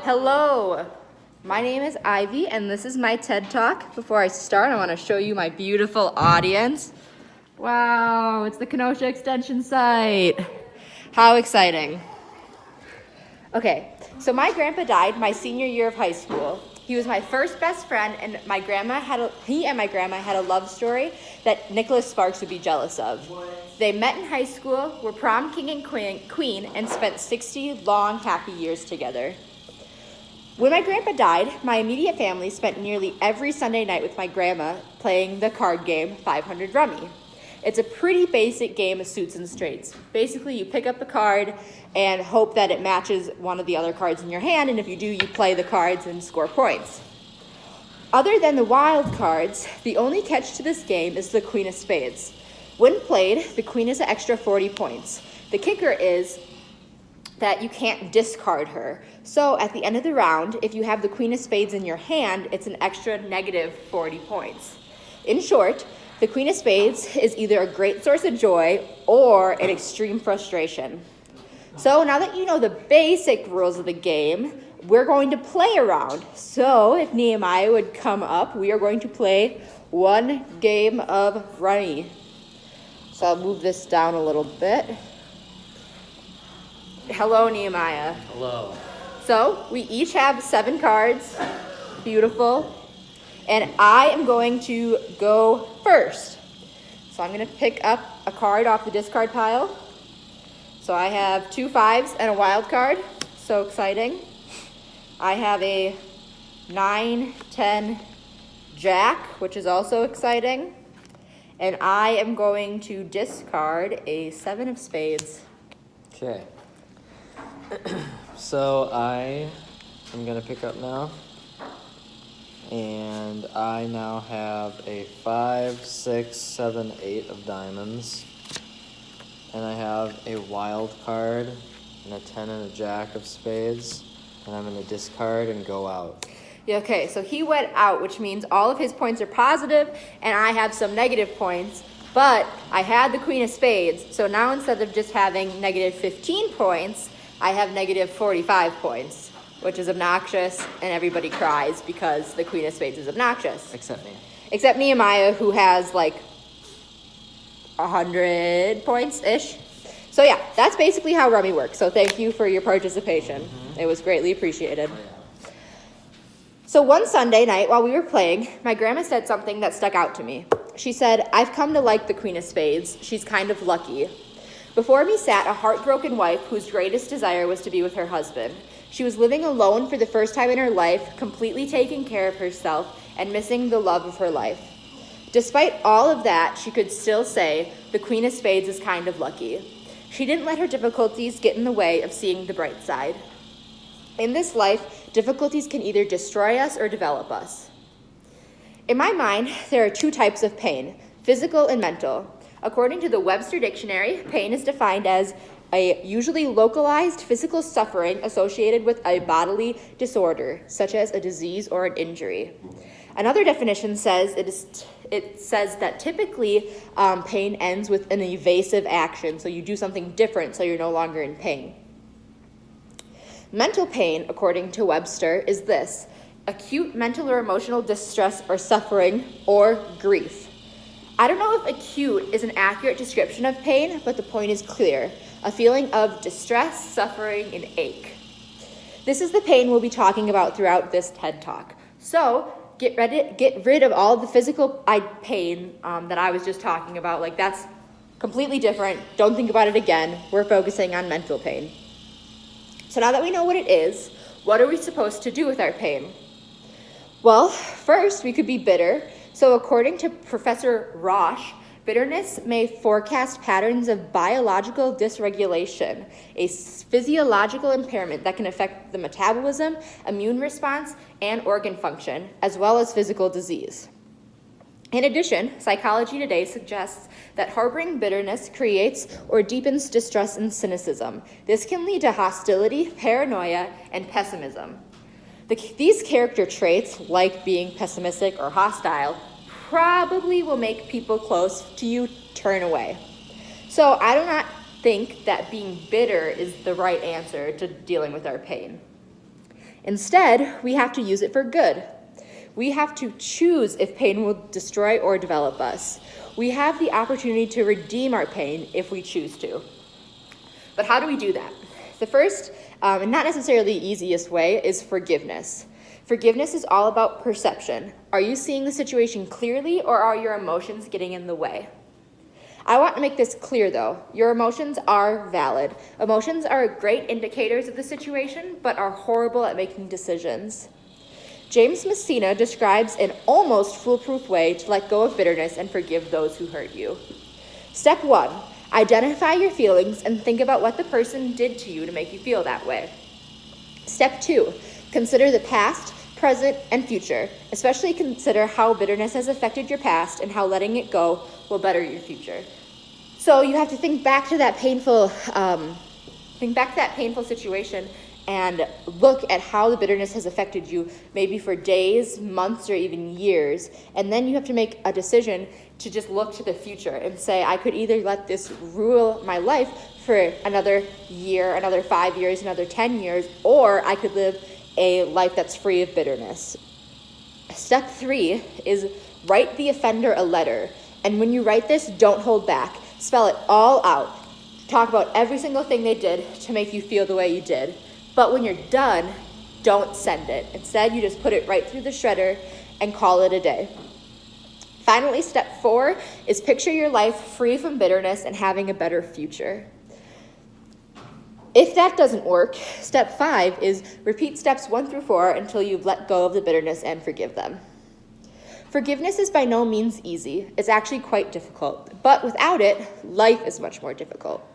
Hello, my name is Ivy and this is my TED Talk. Before I start, I want to show you my beautiful audience. Wow, it's the Kenosha Extension site. How exciting. Okay, so my grandpa died my senior year of high school. He was my first best friend, and he and my grandma had a love story that Nicholas Sparks would be jealous of. They met in high school, were prom king and queen, and spent 60 long, happy years together. When my grandpa died, my immediate family spent nearly every Sunday night with my grandma playing the card game 500 Rummy. It's a pretty basic game of suits and straights. Basically, you pick up the card and hope that it matches one of the other cards in your hand, and if you do, you play the cards and score points. Other than the wild cards, the only catch to this game is the Queen of Spades. When played, the Queen is an extra 40 points. The kicker is that you can't discard her. So at the end of the round, if you have the Queen of Spades in your hand, it's an extra negative 40 points. In short, the Queen of Spades is either a great source of joy or an extreme frustration. So now that you know the basic rules of the game, we're going to play around. So if Nehemiah would come up, we are going to play one game of Rummy. So I'll move this down a little bit. Hello, Nehemiah. Hello. So we each have 7 cards. Beautiful. And I am going to go first. So I'm going to pick up a card off the discard pile. So I have 2 5s and a wild card. So exciting. I have a 9, 10, Jack, which is also exciting. And I am going to discard a 7 of spades. Okay. So I am going to pick up now. And I now have a 5, 6, 7, 8 of diamonds. And I have a wild card and a 10 and a Jack of spades. And I'm going to discard and go out. Yeah, okay, so he went out, which means all of his points are positive, and I have some negative points. But I had the Queen of Spades, so now instead of just having negative 15 points, I have negative 45 points, which is obnoxious, and everybody cries because the Queen of Spades is obnoxious. Except me. Except Nehemiah, who has like 100 points-ish. So yeah, that's basically how Rummy works. So thank you for your participation. Mm-hmm. It was greatly appreciated. Oh, yeah. So one Sunday night while we were playing, my grandma said something that stuck out to me. She said, "I've come to like the Queen of Spades. She's kind of lucky." Before me sat a heartbroken wife whose greatest desire was to be with her husband. She was living alone for the first time in her life, completely taking care of herself and missing the love of her life. Despite all of that, she could still say, the Queen of Spades is kind of lucky. She didn't let her difficulties get in the way of seeing the bright side. In this life, difficulties can either destroy us or develop us. In my mind, there are 2 types of pain, physical and mental. According to the Webster Dictionary, pain is defined as a usually localized physical suffering associated with a bodily disorder, such as a disease or an injury. Another definition says it says that typically pain ends with an evasive action, so you do something different so you're no longer in pain. Mental pain, according to Webster, is this: acute mental or emotional distress or suffering or grief. I don't know if acute is an accurate description of pain, but the point is clear: a feeling of distress, suffering, and ache. This is the pain we'll be talking about throughout this TED Talk. So get rid of all the physical pain that I was just talking about. Like, that's completely different. Don't think about it again. We're focusing on mental pain. So now that we know what it is, what are we supposed to do with our pain? Well, first, we could be bitter. So according to Professor Roche, bitterness may forecast patterns of biological dysregulation, a physiological impairment that can affect the metabolism, immune response, and organ function, as well as physical disease. In addition, Psychology Today suggests that harboring bitterness creates or deepens distrust and cynicism. This can lead to hostility, paranoia, and pessimism. These character traits, like being pessimistic or hostile, probably will make people close to you turn away. So I do not think that being bitter is the right answer to dealing with our pain. Instead, we have to use it for good. We have to choose if pain will destroy or develop us. We have the opportunity to redeem our pain if we choose to. But how do we do that? The first, and not necessarily the easiest way, is forgiveness. Forgiveness is all about perception. Are you seeing the situation clearly, or are your emotions getting in the way? I want to make this clear, though. Your emotions are valid. Emotions are great indicators of the situation, but are horrible at making decisions. James Messina describes an almost foolproof way to let go of bitterness and forgive those who hurt you. Step 1, identify your feelings and think about what the person did to you to make you feel that way. Step 2, consider the past, present, and future. Especially consider how bitterness has affected your past and how letting it go will better your future. So you have to think back to that painful situation and look at how the bitterness has affected you, maybe for days, months, or even years. And then you have to make a decision to just look to the future and say, I could either let this rule my life for another year, another 5 years, another 10 years, or I could live a life that's free of bitterness. Step 3 is write the offender a letter. And when you write this, don't hold back. Spell it all out. Talk about every single thing they did to make you feel the way you did. But when you're done, don't send it. Instead, you just put it right through the shredder and call it a day. Finally, step 4 is picture your life free from bitterness and having a better future. If that doesn't work, step 5 is repeat steps 1 through 4 until you've let go of the bitterness and forgive them. Forgiveness is by no means easy. It's actually quite difficult. But without it, life is much more difficult.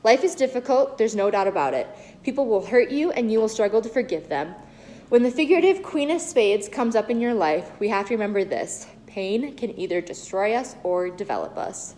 Life is difficult, there's no doubt about it. People will hurt you and you will struggle to forgive them. When the figurative Queen of Spades comes up in your life, we have to remember this: pain can either destroy us or develop us.